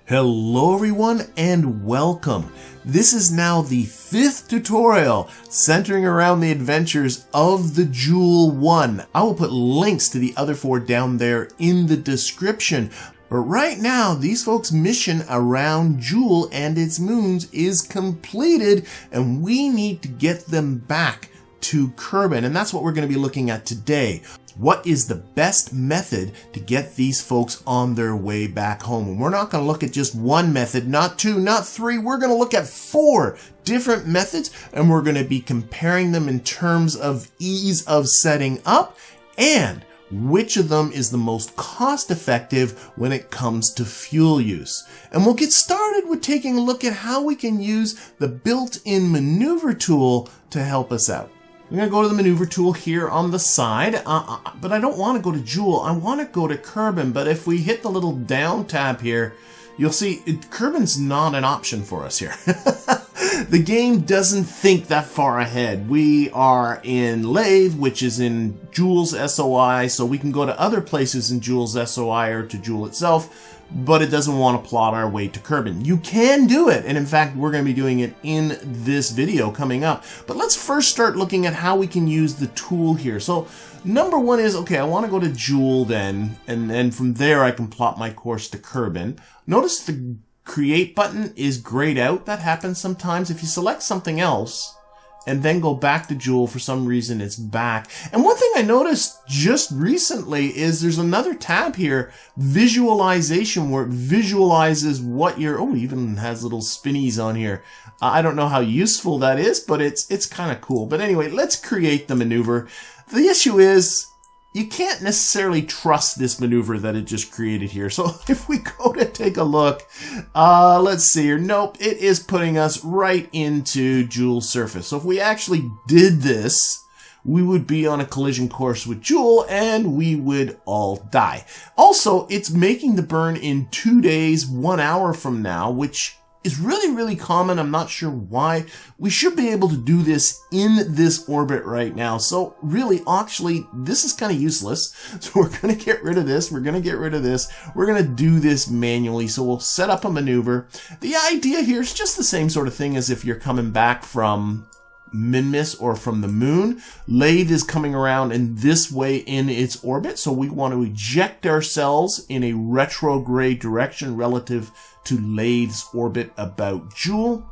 Hello everyone and welcome. This is now the 5th tutorial centering around the adventures of the Jool 1. I will put links to the other 4 down there in the description. But right now, these folks' mission around Jool and its moons is completed and we need to get them back to Kerbin, and that's what we're going to be looking at today. What is the best method to get these folks on their way back home? And we're not going to look at just one method, not 2, not 3. We're going to look at 4 different methods, and we're going to be comparing them in terms of ease of setting up and which of them is the most cost-effective when it comes to fuel use. And we'll get started with taking a look at how we can use the built-in maneuver tool to help us out. I'm going to go to the maneuver tool here on the side, but I don't want to go to Jool. I want to go to Kerbin, but if we hit the little down tab here, you'll see Kerbin's not an option for us here. The game doesn't think that far ahead. We are in Laythe, which is in Jool's SOI, so we can go to other places in Jool's SOI or to Jool itself, but it doesn't want to plot our way to Kerbin. You can do it, and in fact, we're going to be doing it in this video coming up. But let's first start looking at how we can use the tool here. So number 1 is, okay, I want to go to Jool then, and then from there I can plot my course to Kerbin. Notice the create button is grayed out. That happens sometimes. If you select something else and then go back to Jool, for some reason it's back. And one thing I noticed just recently is there's another tab here, visualization, where it visualizes what you're, oh, it even has little spinnies on here. I don't know how useful that is, but it's kind of cool. But anyway, let's create the maneuver. The issue is you can't necessarily trust this maneuver that it just created here. So if we go to take a look, let's see here. Nope, it is putting us right into Jool's surface. So if we actually did this, we would be on a collision course with Jool and we would all die. Also, it's making the burn in 2 days, 1 hour from now, which is really common. I'm not sure why. We should be able to do this in this orbit right now. So really, actually, this is kind of useless. So we're going to get rid of this. We're going to get rid of this. We're going to do this manually. So we'll set up a maneuver. The idea here is just the same sort of thing as if you're coming back from Minmus or from the moon. Laythe is coming around in this way in its orbit. So we want to eject ourselves in a retrograde direction relative to Laythe's orbit about Jool.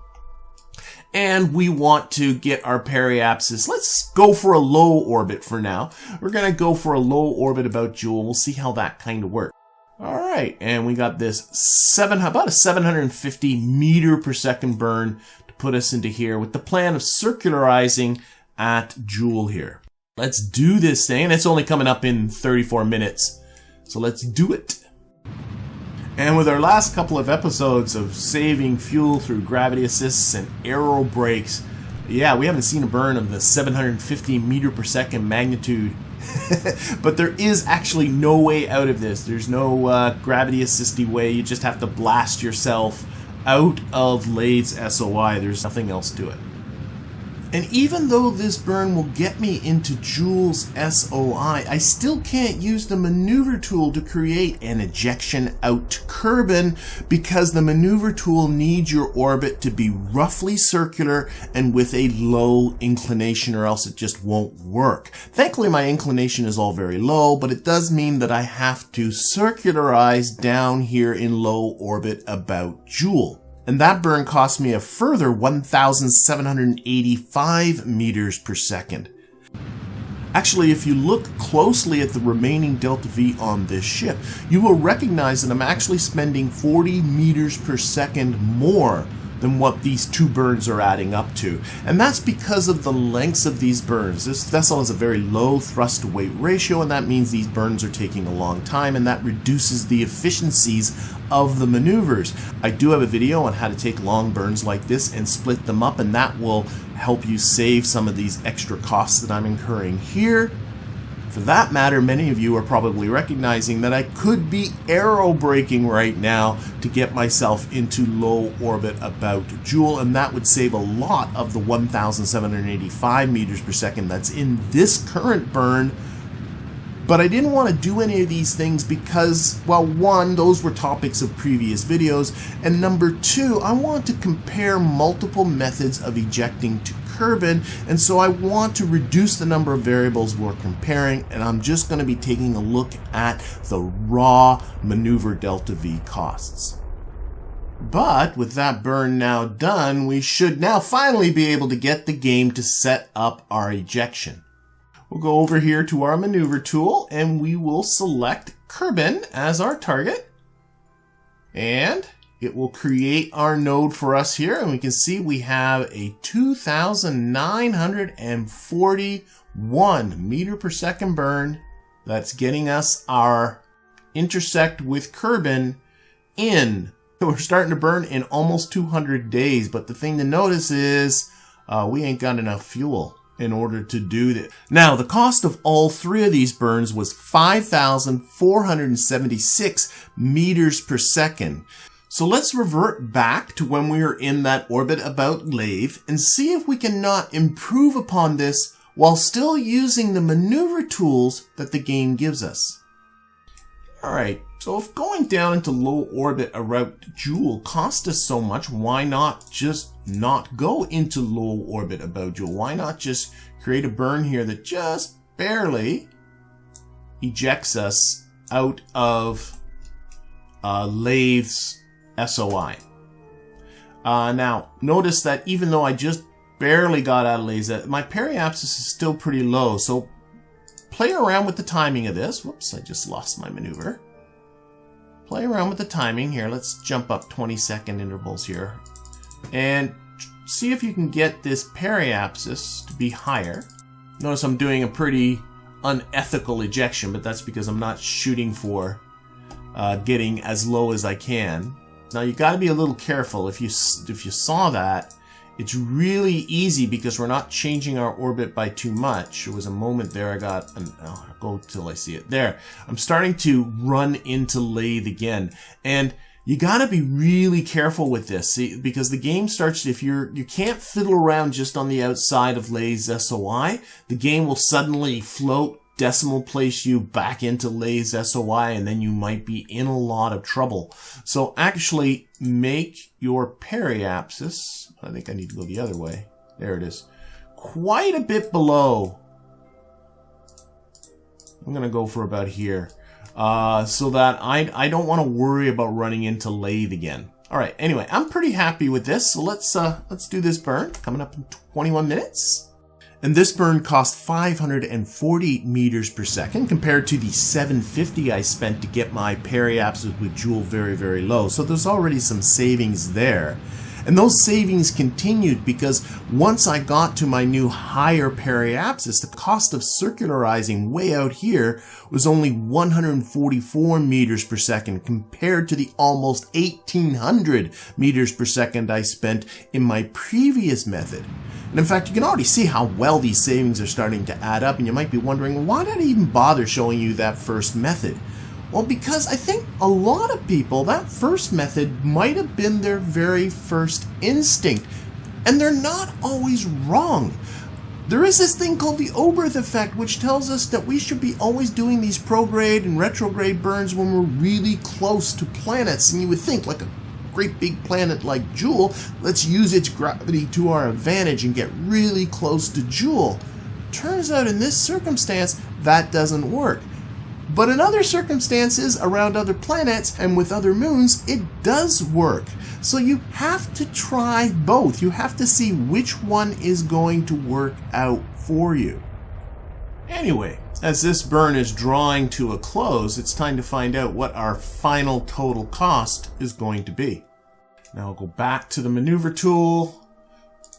And we want to get our periapsis. Let's go for a low orbit for now. We're going to go for a low orbit about Jool. We'll see how that kind of works. All right, and we got this about a 750 meter per second burn to put us into here with the plan of circularizing at Jool here. Let's do this thing, and it's only coming up in 34 minutes. So let's do it. And with our last couple of episodes of saving fuel through gravity assists and aero brakes, yeah, we haven't seen a burn of the 750 meter per second magnitude. But there is actually no way out of this. There's no gravity assisty way. You just have to blast yourself out of Laythe's SOI. There's nothing else to it. And even though this burn will get me into Jool's SOI, I still can't use the maneuver tool to create an ejection out to Kerbin because the maneuver tool needs your orbit to be roughly circular and with a low inclination, or else it just won't work. Thankfully, my inclination is all very low, but it does mean that I have to circularize down here in low orbit about Jool. And that burn cost me a further 1,785 meters per second. Actually, if you look closely at the remaining delta V on this ship, you will recognize that I'm actually spending 40 meters per second more than what these 2 burns are adding up to. And that's because of the lengths of these burns. This vessel has a very low thrust to weight ratio, and that means these burns are taking a long time, and that reduces the efficiencies of the maneuvers. I do have a video on how to take long burns like this and split them up, and that will help you save some of these extra costs that I'm incurring here. For that matter, many of you are probably recognizing that I could be aero braking right now to get myself into low orbit about Jool, and that would save a lot of the 1,785 meters per second that's in this current burn. But I didn't want to do any of these things because, well, one, those were topics of previous videos, and number two, I want to compare multiple methods of ejecting to Kerbin, and so I want to reduce the number of variables we're comparing, and I'm just going to be taking a look at the raw maneuver delta V costs. But with that burn now done, we should now finally be able to get the game to set up our ejection. We'll go over here to our maneuver tool and we will select Kerbin as our target. And it will create our node for us here, and we can see we have a 2,941 meter per second burn. That's getting us our intersect with Kerbin in. We're starting to burn in almost 200 days, but the thing to notice is we ain't got enough fuel in order to do this. Now, the cost of all three of these burns was 5,476 meters per second. So let's revert back to when we were in that orbit about Laythe and see if we cannot improve upon this while still using the maneuver tools that the game gives us. Alright, so if going down into low orbit around Joule cost us so much, why not just not go into low orbit about Joule? Why not just create a burn here that just barely ejects us out of Laythe's SOI? Now, notice that even though I just barely got out of Laythe, my periapsis is still pretty low, so play around with the timing of this. Whoops, I just lost my maneuver. Play around with the timing here. Let's jump up 20-second intervals here. And see if you can get this periapsis to be higher. Notice I'm doing a pretty unethical ejection, but that's because I'm not shooting for getting as low as I can. Now you got to be a little careful. If you saw that, it's really easy because we're not changing our orbit by too much. There was a moment there I'll go till I see it. There. I'm starting to run into Laythe again. And you got to be really careful with this, see, because the game starts, if you can't fiddle around just on the outside of Laythe's SOI, the game will suddenly float, decimal place you back into Laythe's SOI, and then you might be in a lot of trouble. So actually make your periapsis, I think I need to go the other way. There it is. Quite a bit below. I'm going to go for about here. So that I don't want to worry about running into Laythe again. Alright, anyway, I'm pretty happy with this. So let's do this burn. Coming up in 21 minutes. And this burn cost 540 meters per second compared to the 750 I spent to get my periapsis with Joule very, very low. So there's already some savings there. And those savings continued because once I got to my new higher periapsis, the cost of circularizing way out here was only 144 meters per second compared to the almost 1800 meters per second I spent in my previous method. And in fact, you can already see how well these savings are starting to add up, and you might be wondering, why did I even bother showing you that first method? Well, because I think a lot of people, that first method might have been their very first instinct. And they're not always wrong. There is this thing called the Oberth effect, which tells us that we should be always doing these prograde and retrograde burns when we're really close to planets. And you would think, like a great big planet like Joule, let's use its gravity to our advantage and get really close to Joule. Turns out in this circumstance, that doesn't work. But in other circumstances, around other planets and with other moons, it does work. So you have to try both. You have to see which one is going to work out for you. Anyway, as this burn is drawing to a close, it's time to find out what our final total cost is going to be. Now I'll go back to the maneuver tool,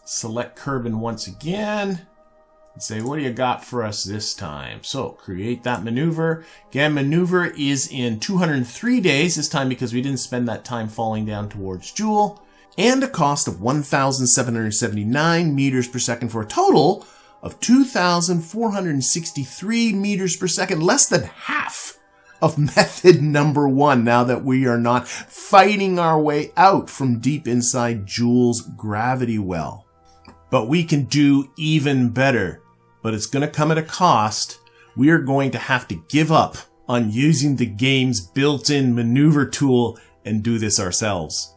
select Kerbin once again, and say, what do you got for us this time? So create that maneuver. Again, maneuver is in 203 days, this time because we didn't spend that time falling down towards Joule, and a cost of 1,779 meters per second for a total of 2,463 meters per second, less than half of method number one, now that we are not fighting our way out from deep inside Joule's gravity well. But we can do even better. But it's going to come at a cost. we are going to have to give up on using the game's built-in maneuver tool and do this ourselves.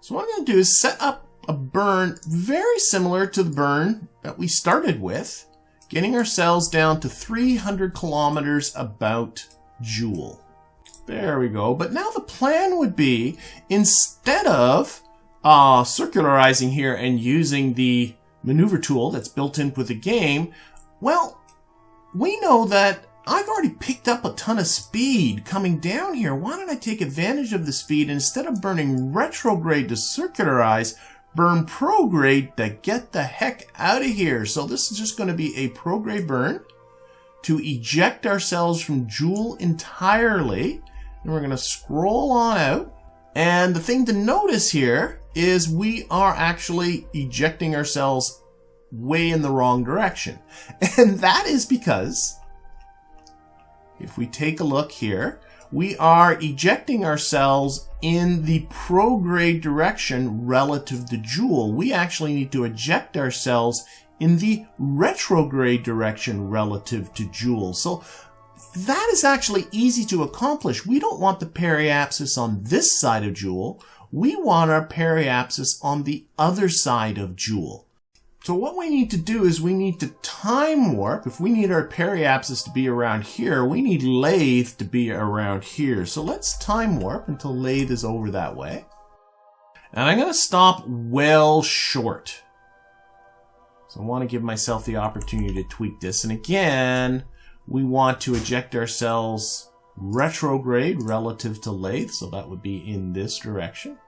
So what I'm going to do is set up a burn very similar to the burn that we started with, getting ourselves down to 300 kilometers about joule. There we go. But now the plan would be, instead of circularizing here and using the maneuver tool that's built in with the game, well, we know that I've already picked up a ton of speed coming down here. Why don't I take advantage of the speed, and instead of burning retrograde to circularize, burn prograde to get the heck out of here. So this is just going to be a prograde burn to eject ourselves from joule entirely. And we're going to scroll on out. And the thing to notice here is we are actually ejecting ourselves way in the wrong direction. And that is because, if we take a look here, we are ejecting ourselves in the prograde direction relative to joule. We actually need to eject ourselves in the retrograde direction relative to joule. So that is actually easy to accomplish. We don't want the periapsis on this side of joule. We want our periapsis on the other side of joule. So what we need to do is we need to time warp. If we need our periapsis to be around here, we need Laythe to be around here. So let's time warp until Laythe is over that way. And I'm going to stop well short. So I want to give myself the opportunity to tweak this. And again, we want to eject ourselves retrograde relative to Laythe. So that would be in this direction.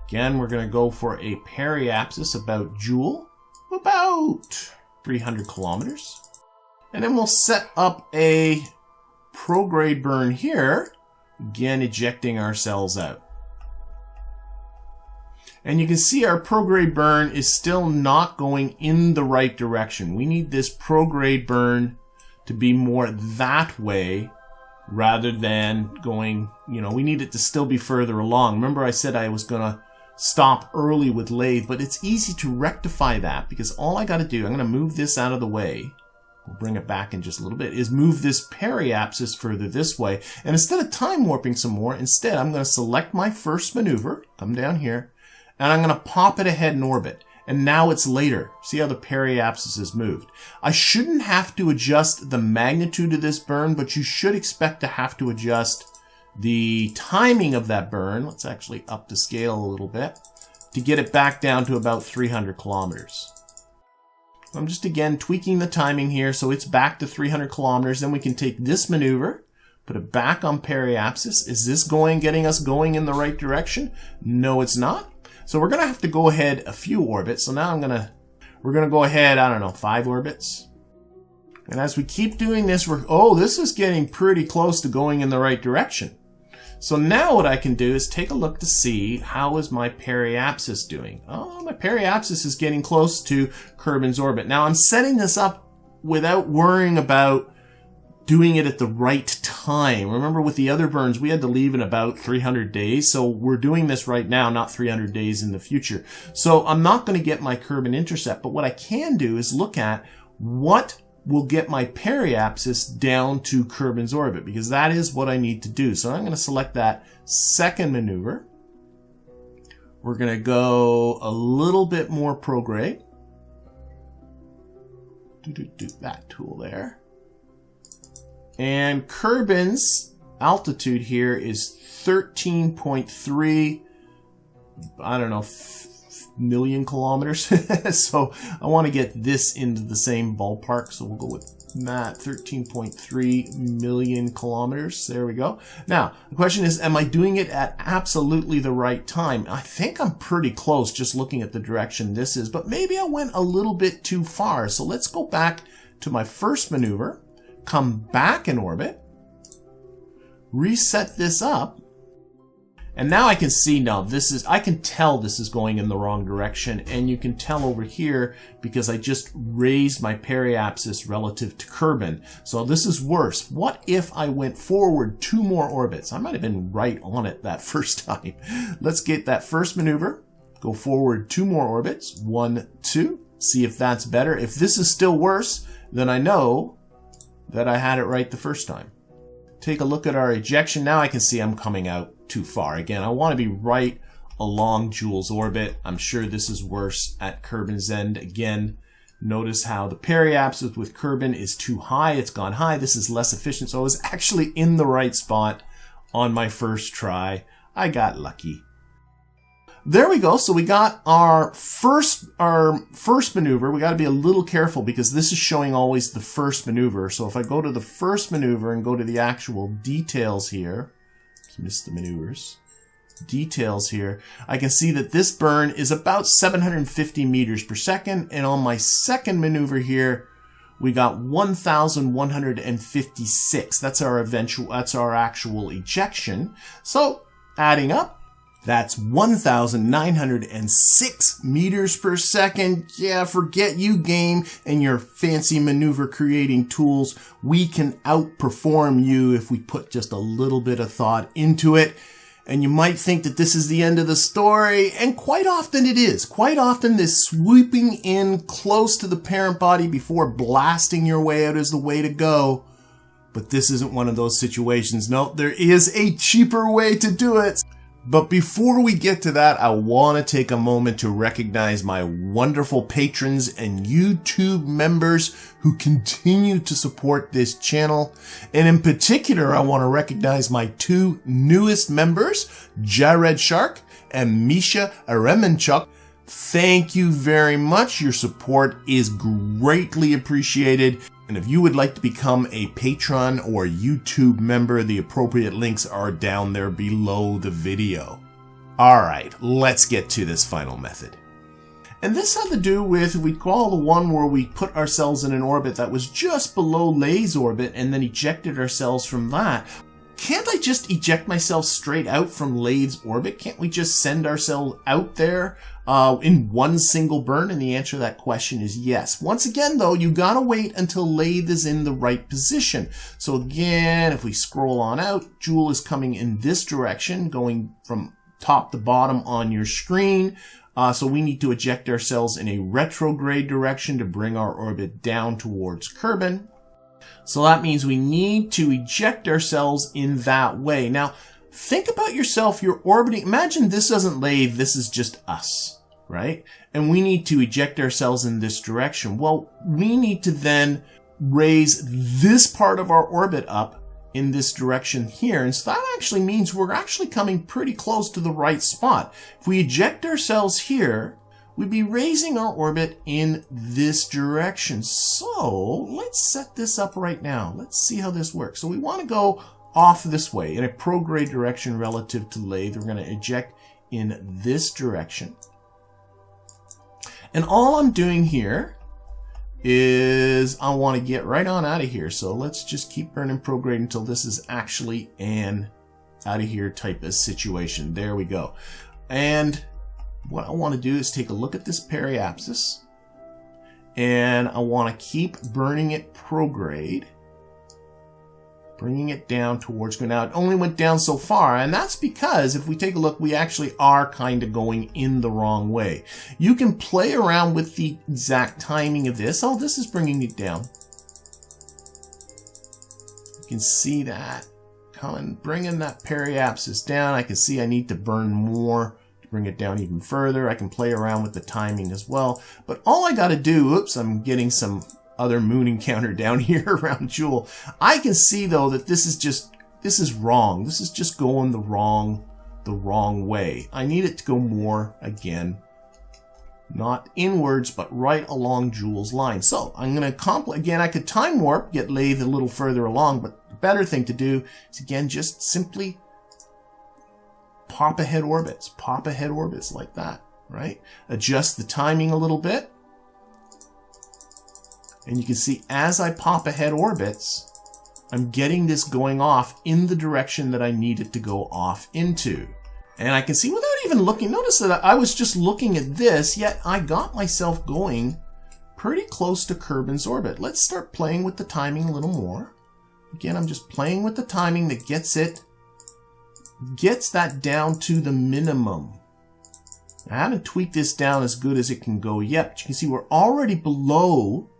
Again, we're going to go for a periapsis about joule. About 300 kilometers. And then we'll set up a prograde burn here, again ejecting ourselves out. And you can see our prograde burn is still not going in the right direction. We need this prograde burn to be more that way rather than going, we need it to still be further along. Remember I said I was going to stop early with Laythe, but it's easy to rectify that because all I got to do, I'm going to move this out of the way. We'll bring it back in just a little bit, is move this periapsis further this way. And instead of time warping some more, instead I'm going to select my first maneuver, come down here, and I'm going to pop it ahead in orbit. And now it's later. See how the periapsis is moved. I shouldn't have to adjust the magnitude of this burn, but you should expect to have to adjust the timing of that burn. Let's actually up the scale a little bit to get it back down to about 300 kilometers. I'm just again tweaking the timing here so it's back to 300 kilometers. Then we can take this maneuver, put it back on periapsis. Is this getting us going in the right direction? No, it's not. So we're going to have to go ahead a few orbits. So now we're going to go ahead, 5 orbits. And as we keep doing this, this is getting pretty close to going in the right direction. So now what I can do is take a look to see how is my periapsis doing. Oh, my periapsis is getting close to Kerbin's orbit. Now I'm setting this up without worrying about doing it at the right time. Remember with the other burns, we had to leave in about 300 days. So we're doing this right now, not 300 days in the future. So I'm not going to get my Kerbin intercept, but what I can do is look at what will get my periapsis down to Kerbin's orbit, because that is what I need to do. So I'm going to select that second maneuver. We're going to go a little bit more prograde. Do that tool there. And Kerbin's altitude here is 13.3, million kilometers. So I want to get this into the same ballpark. So we'll go with that, 13.3 million kilometers. There we go. Now, the question is, am I doing it at absolutely the right time? I think I'm pretty close just looking at the direction this is, but maybe I went a little bit too far. So let's go back to my first maneuver, come back in orbit, reset this up. And now I can see I can tell this is going in the wrong direction. And you can tell over here because I just raised my periapsis relative to Kerbin. So this is worse. What if I went forward 2 more orbits? I might have been right on it that first time. Let's get that first maneuver. Go forward 2 more orbits. 1, 2. See if that's better. If this is still worse, then I know that I had it right the first time. Take a look at our ejection. Now I can see I'm coming out too far. Again, I want to be right along Joule's orbit. I'm sure this is worse at Kerbin's end. Again, notice how the periapsis with Kerbin is too high. It's gone high. This is less efficient. So I was actually in the right spot on my first try. I got lucky. There we go. So we got our first maneuver. We got to be a little careful because this is showing always the first maneuver. So if I go to the first maneuver and go to the actual details here, just missed the maneuvers, details here, I can see that this burn is about 750 meters per second. And on my second maneuver here, we got 1,156. That's our actual ejection. So adding up, that's 1,906 meters per second. Yeah, forget you, game, and your fancy maneuver creating tools. We can outperform you if we put just a little bit of thought into it. And you might think that this is the end of the story, and quite often it is. Quite often this swooping in close to the parent body before blasting your way out is the way to go. But this isn't one of those situations. No, there is a cheaper way to do it. But before we get to that, I want to take a moment to recognize my wonderful patrons and YouTube members who continue to support this channel. And in particular, I want to recognize my two newest members, Jared Shark and Misha Aremenchuk. Thank you very much. Your support is greatly appreciated. And if you would like to become a patron or YouTube member, the appropriate links are down there below the video. Alright, let's get to this final method. And this had to do with, we call the one where we put ourselves in an orbit that was just below Laythe's orbit and then ejected ourselves from that. Can't I just eject myself straight out from Laythe's orbit? Can't we just send ourselves out there in one single burn? And the answer to that question is yes. Once again, though, you gotta wait until Laythe is in the right position. So again, if we scroll on out, Joule is coming in this direction, going from top to bottom on your screen. So we need to eject ourselves in a retrograde direction to bring our orbit down towards Kerbin. So that means we need to eject ourselves in that way. Now, think about yourself, you're orbiting. Imagine this isn't Laythe, this is just us, right? And we need to eject ourselves in this direction. Well, we need to then raise this part of our orbit up in this direction here. And so that actually means we're actually coming pretty close to the right spot. If we eject ourselves here, we'd be raising our orbit in this direction. So let's set this up right now. Let's see how this works. So we want to go off this way in a prograde direction relative to Laythe. We're going to eject in this direction. And all I'm doing here is I want to get right on out of here. So let's just keep burning prograde until this is actually an out of here type of situation. There we go. And what I want to do is take a look at this periapsis, and I want to keep burning it prograde, bringing it down towards going out. It only went down so far, and that's because if we take a look, we actually are kind of going in the wrong way. You can play around with the exact timing of this. Oh, this is bringing it down. You can see that coming, bringing that periapsis down. I can see I need to burn more. Bring it down even further. I can play around with the timing as well. But all I got to do, oops, I'm getting some other moon encounter down here around Joule. I can see though that this is wrong. This is just going the wrong way. I need it to go more, again, not inwards, but right along Joule's line. So I'm going to again, I could time warp, get Laythe a little further along, but the better thing to do is again, just simply pop ahead orbits like that, right? Adjust the timing a little bit. And you can see as I pop ahead orbits, I'm getting this going off in the direction that I need it to go off into. And I can see without even looking, notice that I was just looking at this, yet I got myself going pretty close to Kerbin's orbit. Let's start playing with the timing a little more. Again, I'm just playing with the timing that gets that down to the minimum. I haven't tweaked this down as good as it can go yet, but you can see we're already below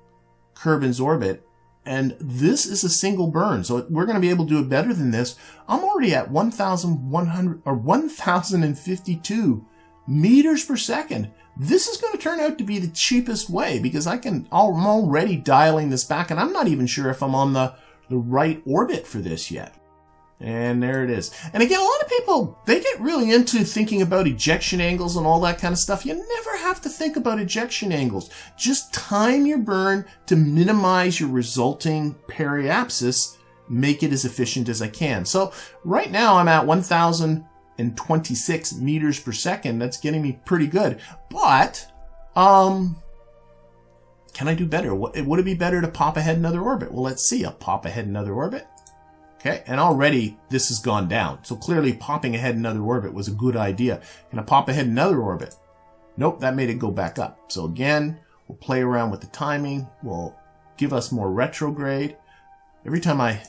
Kerbin's orbit And this is a single burn, so we're going to be able to do it better than this. I'm already at 1,100 or 1,052 meters per second. This is going to turn out to be the cheapest way because I'm already dialing this back, and I'm not even sure if I'm on the right orbit for this yet. And there it is. And again, a lot of people, they get really into thinking about ejection angles and all that kind of stuff. You never have to think about ejection angles. Just time your burn to minimize your resulting periapsis, make it as efficient as I can. So right now I'm at 1,026 meters per second. That's getting me pretty good. But, can I do better? Would it be better to pop ahead another orbit? Well, let's see. I'll pop ahead another orbit. Okay, and already this has gone down. So clearly popping ahead another orbit was a good idea. Can I pop ahead another orbit? Nope, that made it go back up. So again, we'll play around with the timing. We'll give us more retrograde. Every time I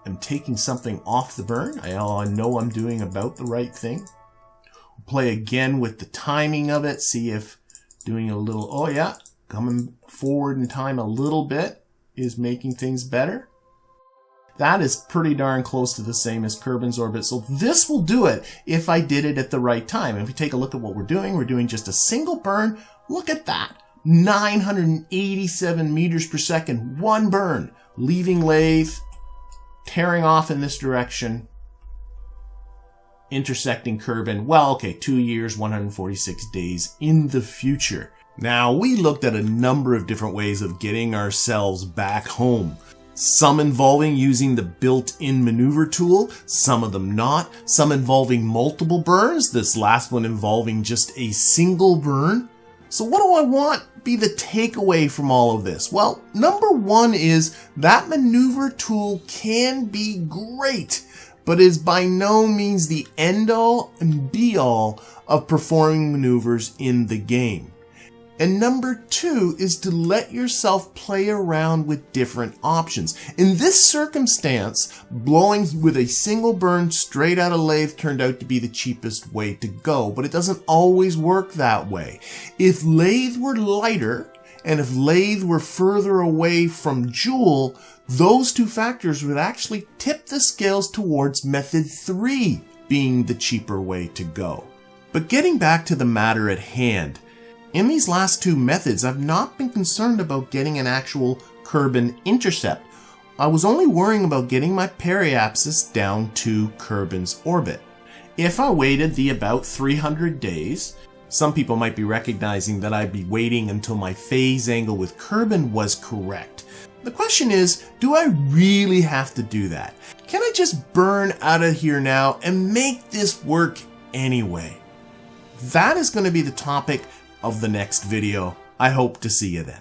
am taking something off the burn, I know I'm doing about the right thing. We'll play again with the timing of it. See if doing a little, oh yeah, coming forward in time a little bit is making things better. That is pretty darn close to the same as Kerbin's orbit. So this will do it if I did it at the right time. And if we take a look at what we're doing just a single burn. Look at that. 987 meters per second. One burn. Leaving Laythe. Tearing off in this direction. Intersecting Kerbin. Well, okay, 2 years, 146 days in the future. Now, we looked at a number of different ways of getting ourselves back home. Some involving using the built-in maneuver tool, some of them not, some involving multiple burns, this last one involving just a single burn. So what do I want be the takeaway from all of this? Well, number one is that maneuver tool can be great, but is by no means the end-all and be-all of performing maneuvers in the game. And number two is to let yourself play around with different options. In this circumstance, blowing with a single burn straight out of Laythe turned out to be the cheapest way to go, but it doesn't always work that way. If Laythe were lighter, and if Laythe were further away from Joule, those two factors would actually tip the scales towards method 3 being the cheaper way to go. But getting back to the matter at hand, in these last two methods, I've not been concerned about getting an actual Kerbin intercept. I was only worrying about getting my periapsis down to Kerbin's orbit. If I waited the about 300 days, some people might be recognizing that I'd be waiting until my phase angle with Kerbin was correct. The question is, do I really have to do that? Can I just burn out of here now and make this work anyway? That is going to be the topic of the next video. I hope to see you then.